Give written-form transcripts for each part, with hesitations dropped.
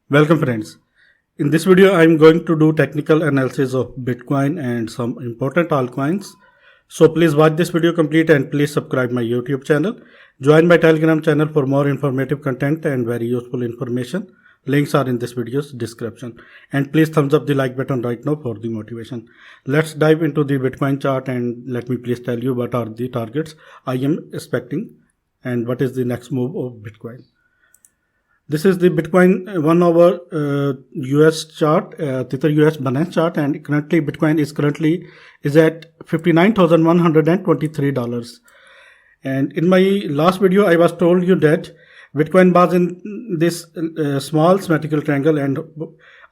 Welcome friends. In this video I am going to do technical analysis of Bitcoin and some important altcoins. So please watch this video complete and please subscribe my YouTube channel. Join my Telegram channel for more informative content and very useful information. Links are in this video's description. And please thumbs up the like button right now for the motivation. Let's dive into the Bitcoin chart and let me please tell you what are the targets I am expecting and what is the next move of Bitcoin. This is the Bitcoin 1 hour US chart, Tether US Binance chart, and currently Bitcoin is at $59,123. And in my last video, I was told you that Bitcoin was in this small symmetrical triangle, and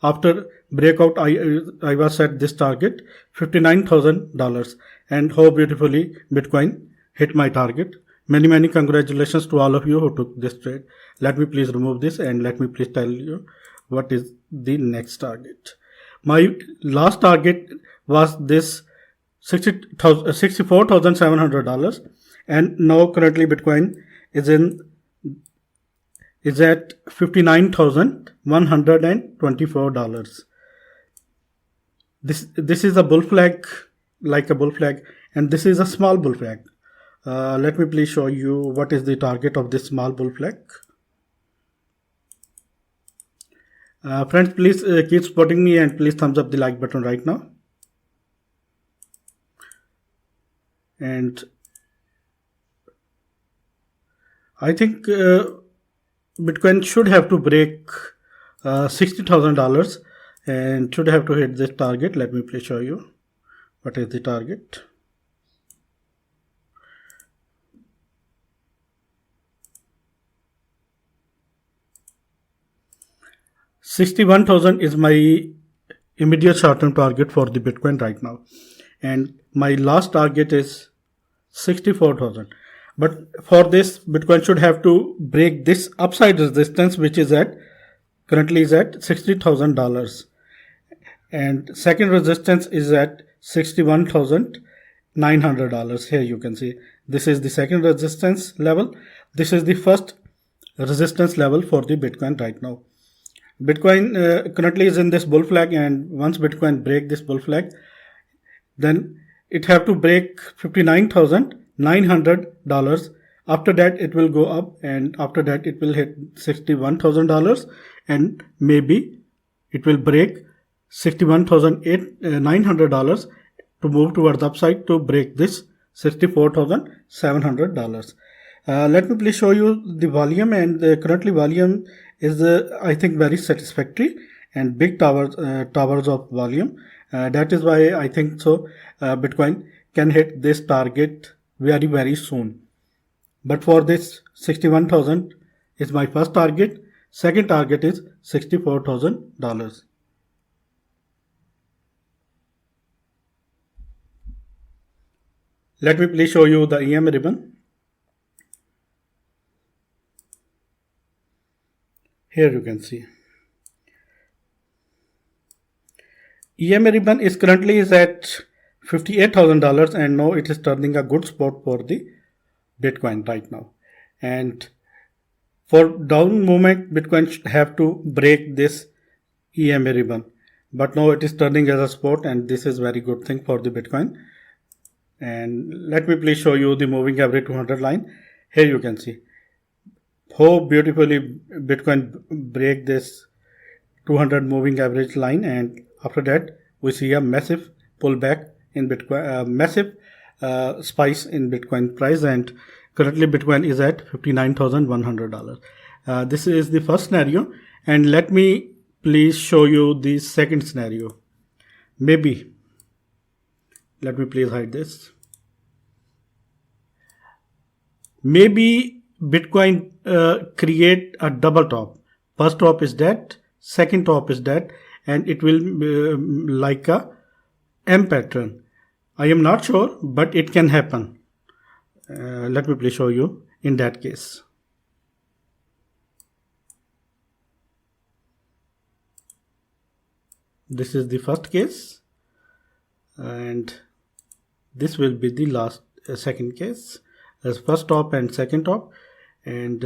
after breakout, I was set this target $59,000, and how beautifully Bitcoin hit my target. Many congratulations to all of you who took this trade. Let me please remove this and let me please tell you what is the next target. My last target was this $64,700, and now currently Bitcoin is at $59,124. This is a bull flag, like a bull flag, and this is a small bull flag. Let me please show you what is the target of this small bull flag. Friends, please keep supporting me and please thumbs up the like button right now. And I think Bitcoin should have to break $60,000 and should have to hit this target. Let me please show you what is the target. $61,000 is my immediate short-term target for the Bitcoin right now, and my last target is $64,000. But for this, Bitcoin should have to break this upside resistance, which is currently is at $60,000, and second resistance is at $61,900. Here you can see this is the second resistance level. This is the first resistance level for the Bitcoin right now. Bitcoin currently is in this bull flag, and once Bitcoin break this bull flag, then it have to break $59,900. After that it will go up, and after that it will hit $61,000, and maybe it will break $61,900 to move towards the upside to break this $64,700. Let me please show you the volume, and currently volume is I think very satisfactory and big towers of volume. That is why I think so Bitcoin can hit this target very soon. But for this, 61,000 is my first target. Second target is $64,000. Let me please show you the EM ribbon. Here you can see EMA ribbon is currently at $58,000, and now it is turning a good spot for the Bitcoin right now. And for down movement, Bitcoin should have to break this EMA ribbon, but now it is turning as a support, and this is very good thing for the Bitcoin. And let me please show you the moving average 200 line. Here you can see how beautifully Bitcoin break this 200 moving average line, and after that we see a massive pullback in Bitcoin, massive spike in Bitcoin price, and currently Bitcoin is at $59,100. This is the first scenario, and let me please show you the second scenario. Maybe, let me please hide this. Maybe Bitcoin create a double top. First top is that, second top is that, and it will like a M pattern. I am not sure, but it can happen. Let me please show you in that case. This is the first case, and this will be the last second case, as first top and second top. And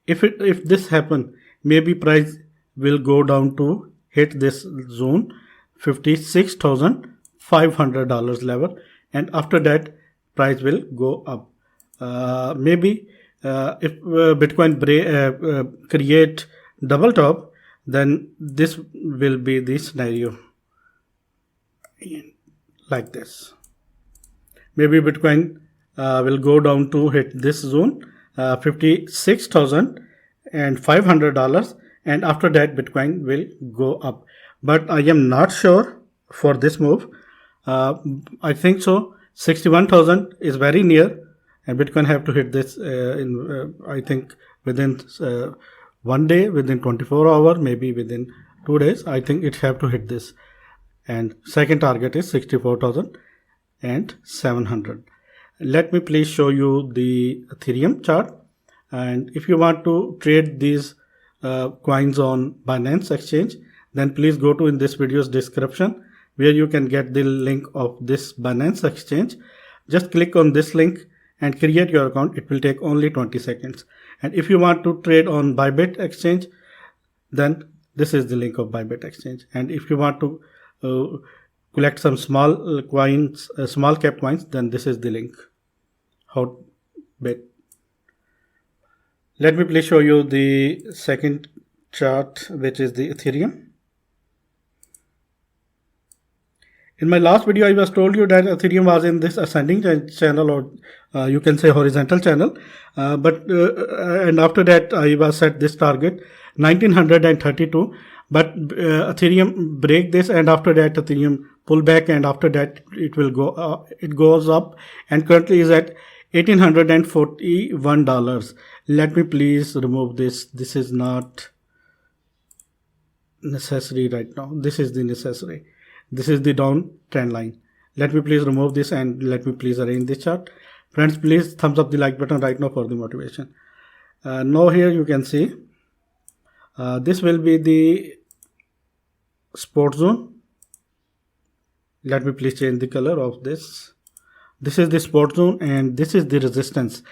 If this happen, maybe price will go down to hit this zone $56,500 level, and after that price will go up. Maybe if Bitcoin create double top, then this will be the scenario like this. Maybe Bitcoin will go down to hit this zone $56,500, and after that Bitcoin will go up. But I am not sure for this move. I think so 61,000 is very near, and Bitcoin have to hit this I think within 1 day, within 24 hours, maybe within 2 days. I think it have to hit this, and second target is 64,700. Let me please show you the Ethereum chart. And if you want to trade these coins on Binance Exchange, then please go to in this video's description, where you can get the link of this Binance Exchange. Just click on this link and create your account. It will take only 20 seconds. And if you want to trade on Bybit Exchange, then this is the link of Bybit Exchange. And if you want to collect some small coins, small cap coins, then this is the link. How bit. Let me please show you the second chart, which is the Ethereum. In my last video, I was told you that Ethereum was in this ascending channel, or you can say horizontal channel. And after that, I was set this target 1932. But Ethereum break this, and after that Ethereum pull back, and after that it will go. It goes up, and currently is at $1,841. Let me please remove this. This is not necessary right now. This is the necessary. This is the down trend line. Let me please remove this, and let me please arrange this chart. Friends, please thumbs up the like button right now for the motivation. Now here you can see this will be the support zone. Let me please change the color of this. This is the support zone, and this is the resistance.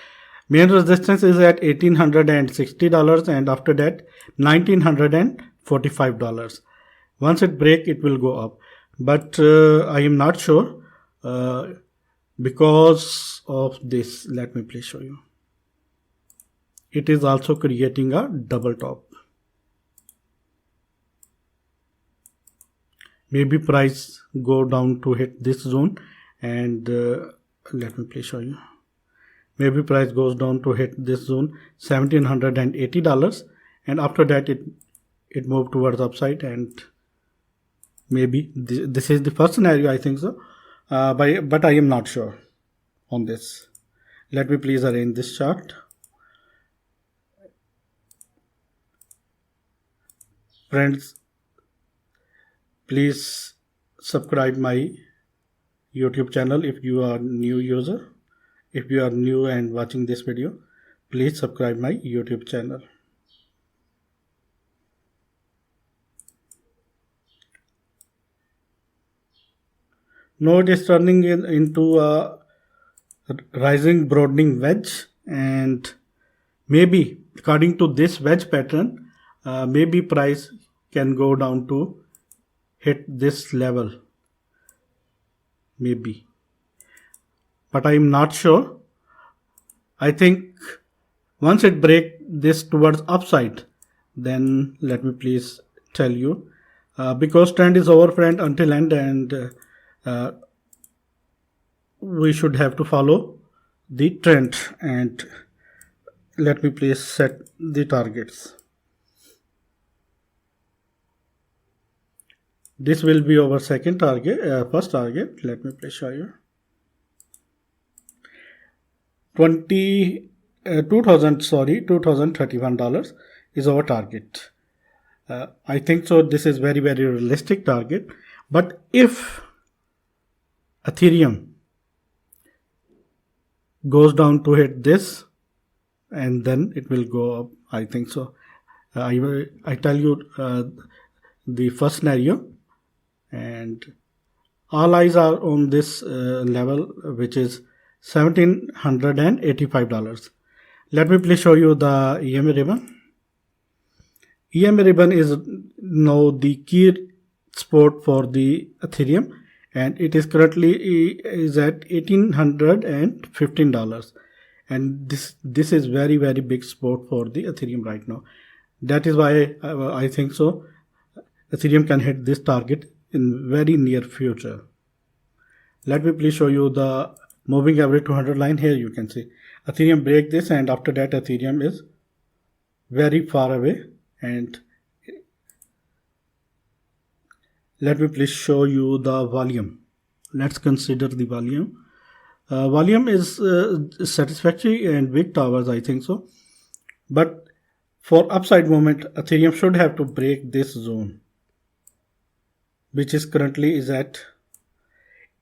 Main resistance is at $1,860, and after that $1,945. Once it break, it will go up. But I am not sure because of this. Let me please show you. It is also creating a double top. Maybe price go down to hit this zone, and let me please show you. Maybe price goes down to hit this zone $1,780, and after that it moved towards upside, and maybe this is the first scenario, I think so, but I am not sure on this. Let me please arrange this chart. Friends, please subscribe my YouTube channel if you are new user. If you are new and watching this video, please subscribe my YouTube channel. Now it is turning into a rising broadening wedge, and maybe according to this wedge pattern, maybe price can go down to hit this level, maybe, but I am not sure. I think once it break this towards upside, then let me please tell you, because trend is over, friend, until end, and we should have to follow the trend. And let me please set the targets. This will be our second target, first target. Let me please show you. $2,031 is our target. I think so. This is very, very realistic target. But if Ethereum goes down to hit this, and then it will go up, I think so. I tell you the first scenario, and all eyes are on this level, which is $1,785. Let me please show you the EMA ribbon. EMA ribbon is now the key support for the Ethereum, and it is currently is at $1,815, and this is very big support for the Ethereum right now. That is why I think so Ethereum can hit this target in very near future. Let me please show you the moving average 200 line. Here you can see Ethereum break this, and after that Ethereum is very far away. And let me please show you the volume. Let's consider the volume. Volume is satisfactory and big towers, I think so. But for upside movement, Ethereum should have to break this zone, which is currently is at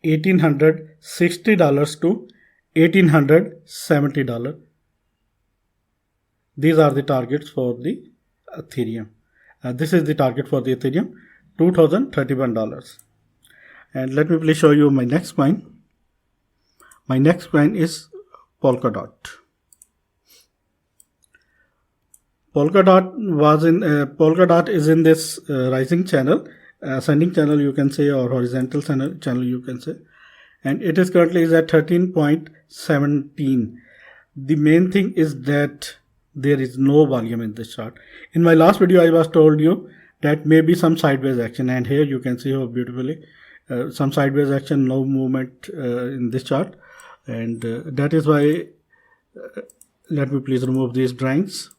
$1,860 to $1,870. These are the targets for the Ethereum. This is the target for the Ethereum, $2,031. And let me please show you my next coin. My next coin is Polkadot. Polkadot is in this rising channel, ascending channel you can say, or horizontal channel you can say, and it is currently is at 13.17. The main thing is that there is no volume in this chart. In my last video I was told you that maybe some sideways action, and here you can see how beautifully some sideways action, no movement in this chart, and that is why let me please remove these drawings.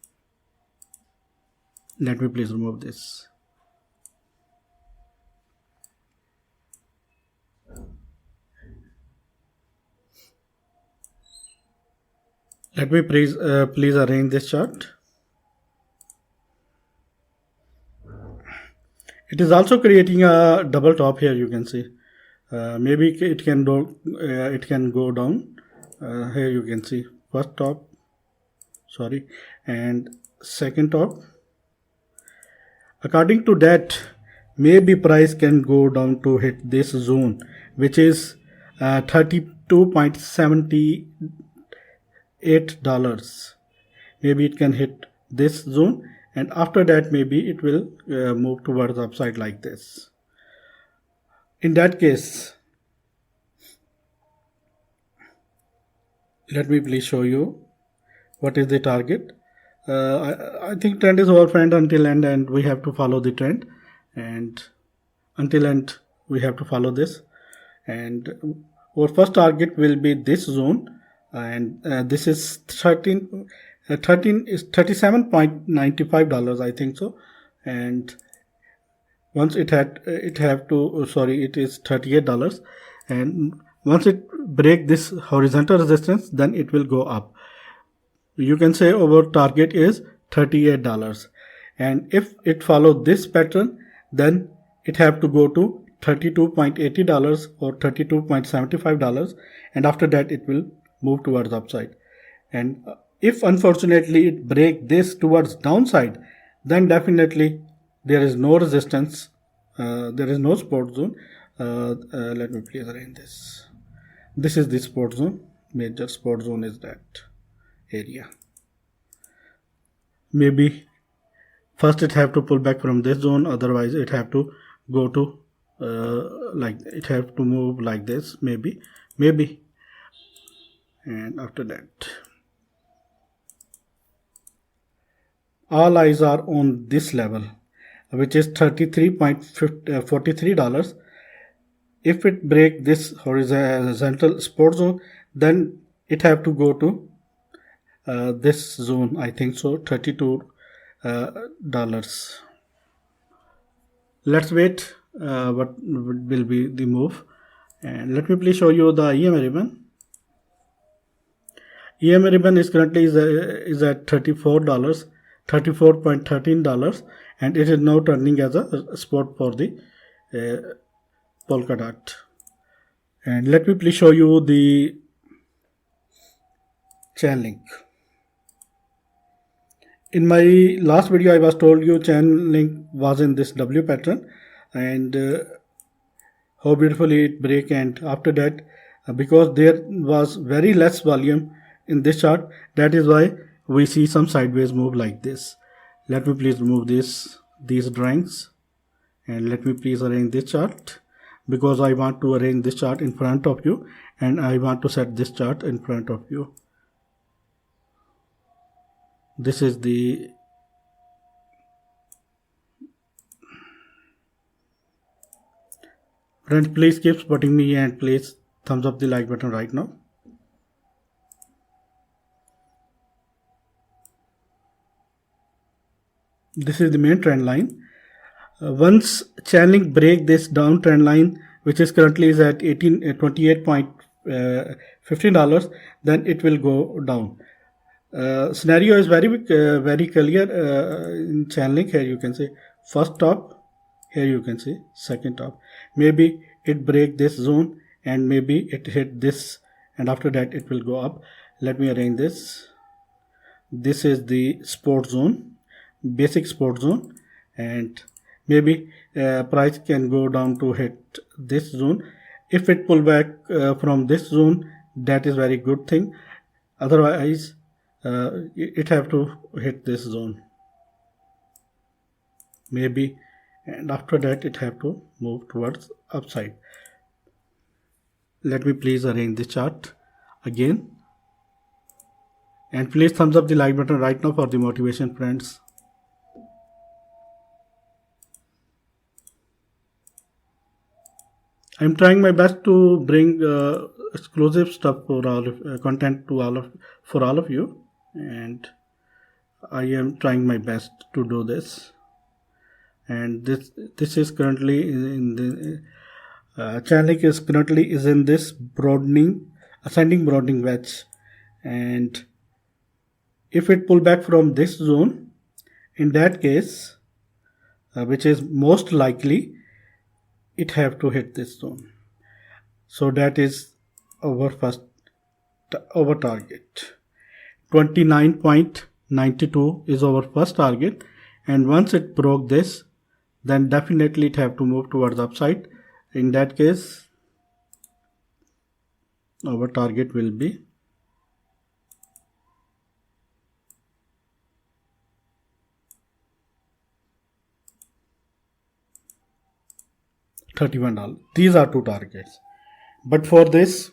Let me please remove this. Let me please arrange this chart. It is also creating a double top here. You can see. Maybe it can go down. Here you can see first top, sorry, and second top. According to that, maybe price can go down to hit this zone, which is $32.78. Maybe it can hit this zone, and after that maybe it will move towards the upside like this. In that case, let me please show you what is the target. I think trend is our friend until end, and we have to follow the trend, and until end we have to follow this, and our first target will be this zone, and this is $37.95, I think so, and once it is $38, and once it break this horizontal resistance, then it will go up. You can say our target is $38, and if it follow this pattern, then it have to go to $32.80 or $32.75, and after that it will move towards upside. And if unfortunately it break this towards downside, then definitely there is no resistance, there is no support zone. Let me please arrange this. This is the support zone. Major support zone is that area. Maybe first it have to pull back from this zone, otherwise it have to go to like it have to move like this, maybe, and after that all eyes are on this level, which is $33.43. If it break this horizontal support zone, then it have to go to this zone, I think so, $32. Let's wait what will be the move, and let me please show you the EMA ribbon. EMA ribbon is currently is at $34, $34.13, and it is now turning as a support for the Polkadot. And let me please show you the Chainlink. In my last video I was told you Chainlink was in this W pattern, and how beautifully it break, and after that because there was very less volume in this chart, that is why we see some sideways move like this. Let me please remove these drawings, and let me please arrange this chart, because I want to arrange this chart in front of you, and I want to set this chart in front of you. This is the friends, please keep supporting me and please thumbs up the like button right now. This is the main trend line. Once Chainlink break this down trend line, which is currently is at $28.15, then it will go down. Scenario is very clear in Chainlink. Here you can see first top, here you can see second top. Maybe it break this zone and maybe it hit this, and after that it will go up. Let me arrange this. This is the support zone, basic support zone, and maybe price can go down to hit this zone. If it pull back from this zone, that is very good thing. Otherwise it have to hit this zone maybe, and after that it have to move towards upside. Let me please arrange the chart again, and please thumbs up the like button right now for the motivation, friends. I'm trying my best to bring exclusive stuff for all of content to for all of you, and I am trying my best to do this. And this is currently in the Chainlink is currently is in this ascending broadening wedge, and if it pull back from this zone, in that case, which is most likely, it have to hit this zone. So that is our target. 29.92 is our first target, and once it broke this, then definitely it have to move towards upside. In that case, our target will be $31. These are two targets, but for this,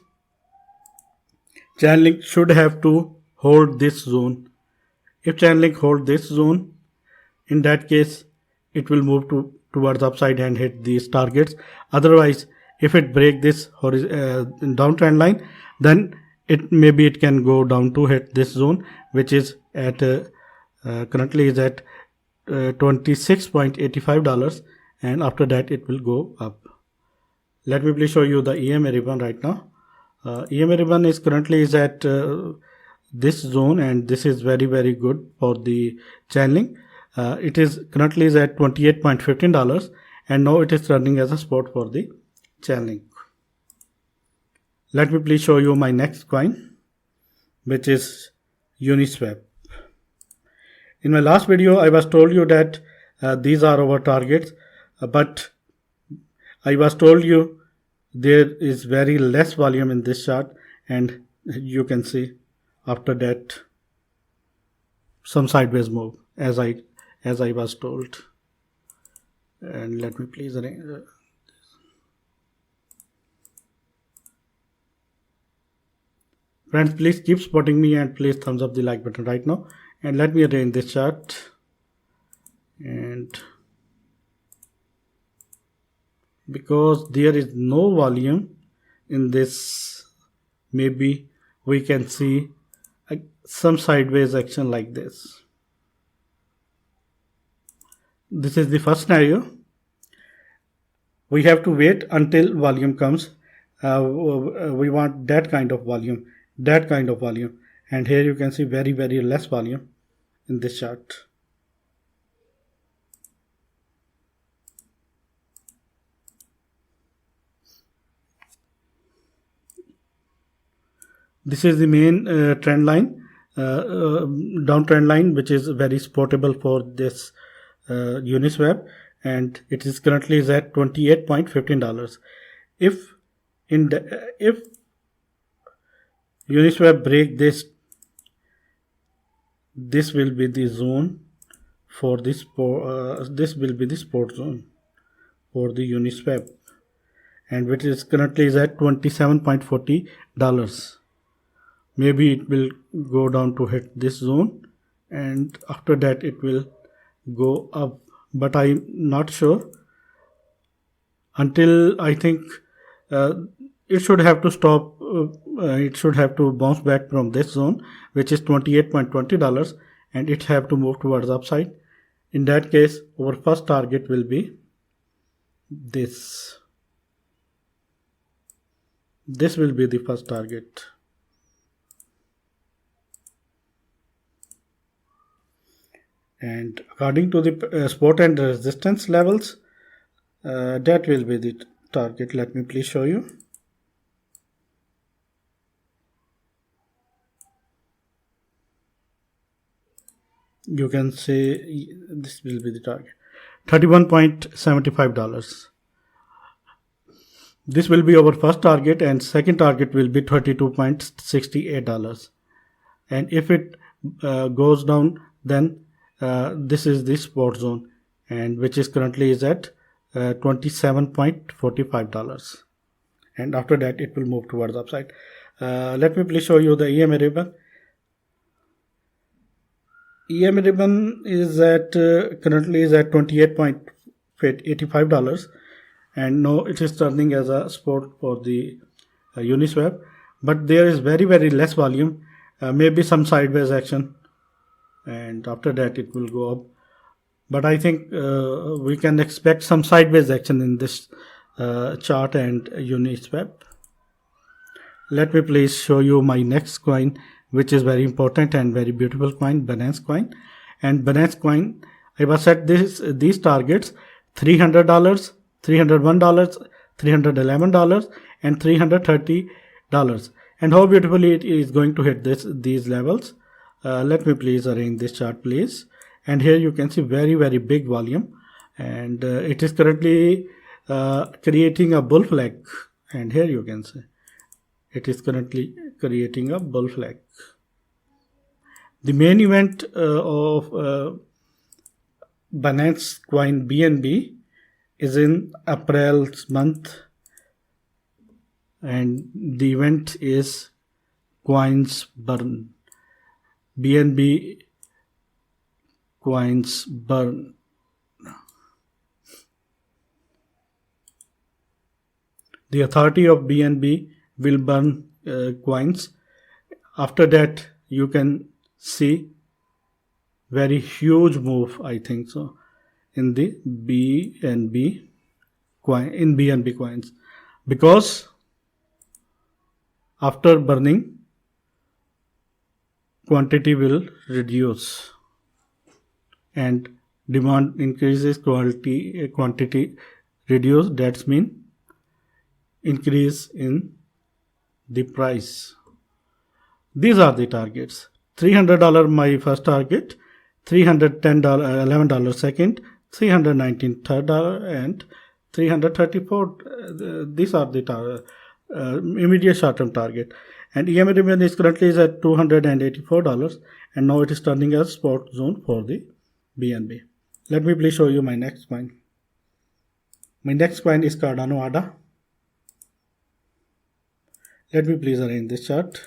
Chainlink should have to hold this zone. If Chainlink hold this zone, in that case it will move towards upside and hit these targets. Otherwise, if it break this downtrend line, then it can go down to hit this zone, which is at currently is at $26.85, and after that it will go up. Let me please show you the EMA ribbon right now. EMA ribbon is currently is at this zone, and this is very good for the Chainlink. It is currently is at $28.15, and now it is running as a support for the Chainlink. Let me please show you my next coin, which is Uniswap. In my last video, I was told you that these are our targets, but I was told you there is very less volume in this chart, and you can see after that some sideways move as I was told. And let me please arrange friends, please keep supporting me and please thumbs up the like button right now, and let me arrange this chart. And because there is no volume in this, maybe we can see some sideways action like this. This is the first scenario. We have to wait until volume comes. We want that kind of volume, and here you can see very less volume in this chart. This is the main trend line, downtrend line, which is very supportable for this Uniswap, and it is currently is at $28.15. If Uniswap break this this will be the zone for this this will be the support zone for the Uniswap, and which is currently is at $27.40. Maybe it will go down to hit this zone, and after that it will go up, but I'm not sure. Until I think it should have to stop, it should have to bounce back from this zone, which is $28.20, and it have to move towards upside. In that case, our first target will be this. This will be the first target. And according to the support and resistance levels, that will be the target. Let me please show you. You can say this will be the target, $31.75. This will be our first target, and second target will be $32.68. And if it goes down, then this is the support zone, and which is currently is at $27.45. And after that it will move towards upside. Let me please show you the EMA ribbon. EMA ribbon is at currently is at $28.85, and now it is turning as a support for the Uniswap, but there is very less volume, maybe some sideways action, and after that it will go up. But I think we can expect some sideways action in this chart and Uniswap. Let me please show you my next coin, which is very important and very beautiful coin, Binance coin. And Binance coin, I was set these targets: $300, $301, $311, and $330. And how beautifully it is going to hit these levels. Let me please arrange this chart, please. And here you can see very big volume, and it is currently creating a bull flag. And here you can see it is currently creating a bull flag. The main event of Binance coin BNB is in April's month, and the event is coins burn. BNB coins burn. The authority of BNB will burn coins. After that you can see very huge move, I think so, in the BNB coins, because after burning quantity will reduce and demand increases, quantity reduce, that's mean increase in the price. These are the targets. $300 my first target, $311 second, $319 third, and $334. These are the immediate short-term target. And EMA ribbon is currently is at $284, and now it is turning as support zone for the BNB. Let me please show you my next coin. My next coin is Cardano ADA. Let me please arrange this chart.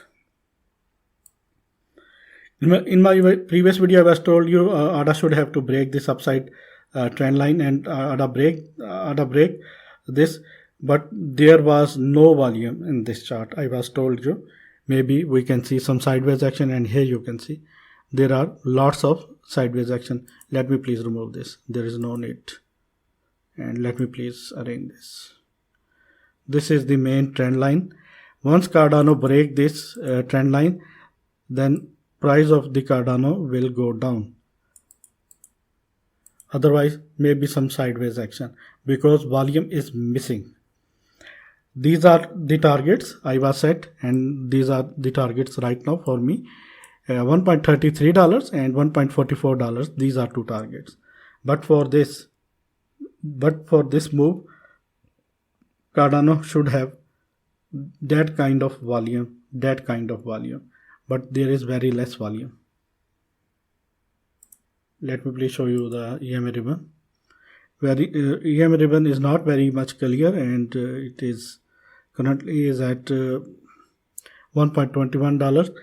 In my previous video, I was told you ADA should have to break this upside trend line, and ADA break this, but there was no volume in this chart. I was told you maybe we can see some sideways action, and here you can see there are lots of sideways action. Let me please remove this. There is no need. And let me please arrange this. This is the main trend line. Once Cardano break this trend line, then price of the Cardano will go down. Otherwise, maybe some sideways action, because volume is missing. These are the targets I was set, and these are the targets right now for me. $1.33 and $1.44. These are two targets. But for this move, Cardano should have that kind of volume, but there is very less volume. Let me please show you the EMA ribbon. EMA ribbon is not very much clear, and it is currently is at $1.21.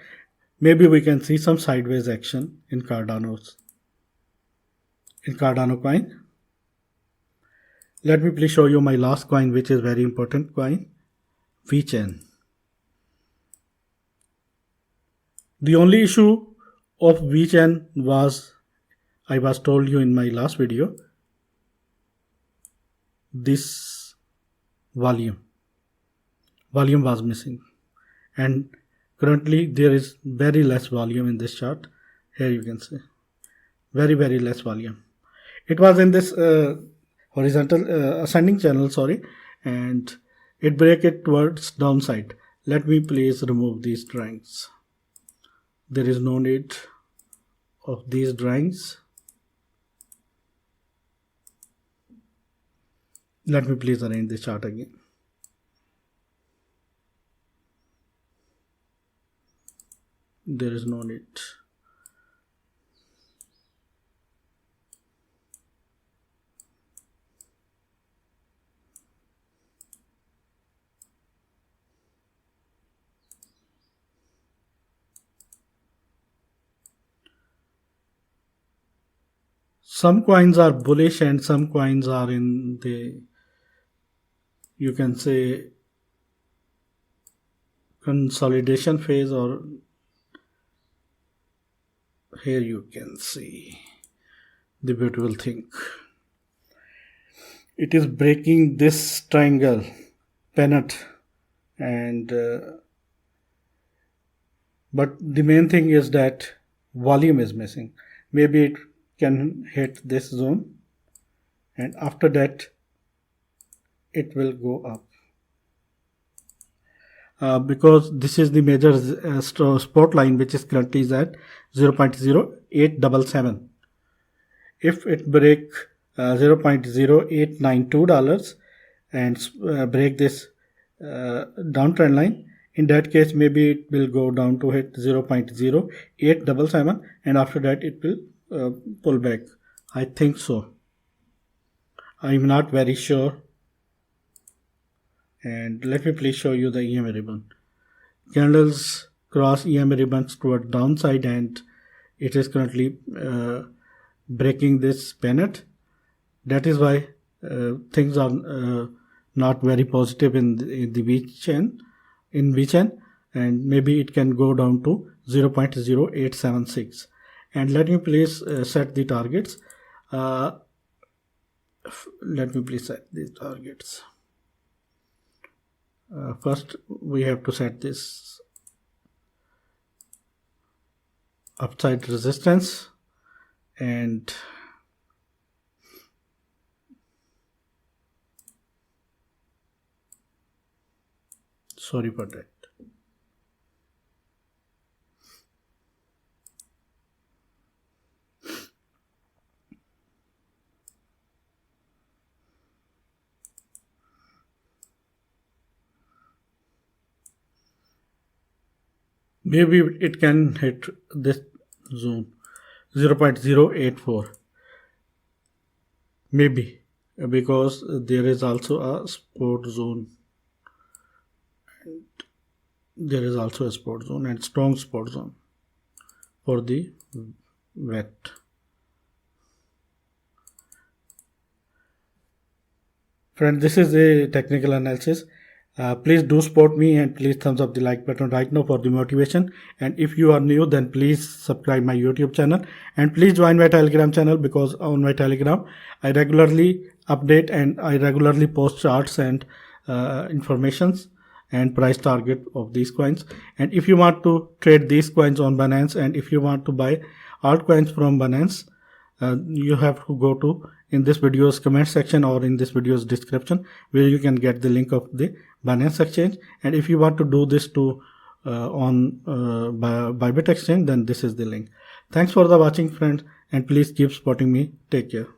Maybe we can see some sideways action in Cardano coin. Let me please show you my last coin, which is very important coin, VeChain. The only issue of VeChain was, I was told you in my last video, this volume was missing, and currently there is very less volume in this chart. Here you can see very less volume. It was in this horizontal ascending channel, and it break it towards downside. Let me please remove these drawings. There is no need of these drawings. Let me please arrange the chart again. There is no need. Some coins are bullish and some coins are in the, you can say, consolidation phase, or here you can see the beautiful thing. It is breaking this triangle pennant, and but the main thing is that volume is missing. Maybe it can hit this zone, and after that it will go up, because this is the major support line, which is currently is at 0.0877. If it break $0.0892 and break this downtrend line, in that case maybe it will go down to hit 0.0877, and after that it will pull back. I think so. I'm not very sure. And let me please show you the EMA ribbon. Candles cross EMA ribbons toward downside, and it is currently breaking this pennant. That is why things are not very positive in the VeChain, and maybe it can go down to 0.0876. And let me please set the targets. Let me please set these targets. First we have to set this upside resistance, and sorry for that. Maybe it can hit this zone 0.084, maybe, because there is also a support zone, and there is also a support zone and strong support zone for the VET. Friend, this is a technical analysis. Please do support me, and please thumbs up the like button right now for the motivation. And if you are new, then please subscribe my YouTube channel, and please join my Telegram channel, because on my Telegram I regularly update and I regularly post charts and informations and price target of these coins. And if you want to trade these coins on Binance, and if you want to buy altcoins from Binance, you have to go to in this video's comment section or in this video's description, where you can get the link of the Binance exchange. And if you want to do this to on Bybit exchange, then this is the link. Thanks for the watching, friends, and please keep supporting me. Take care.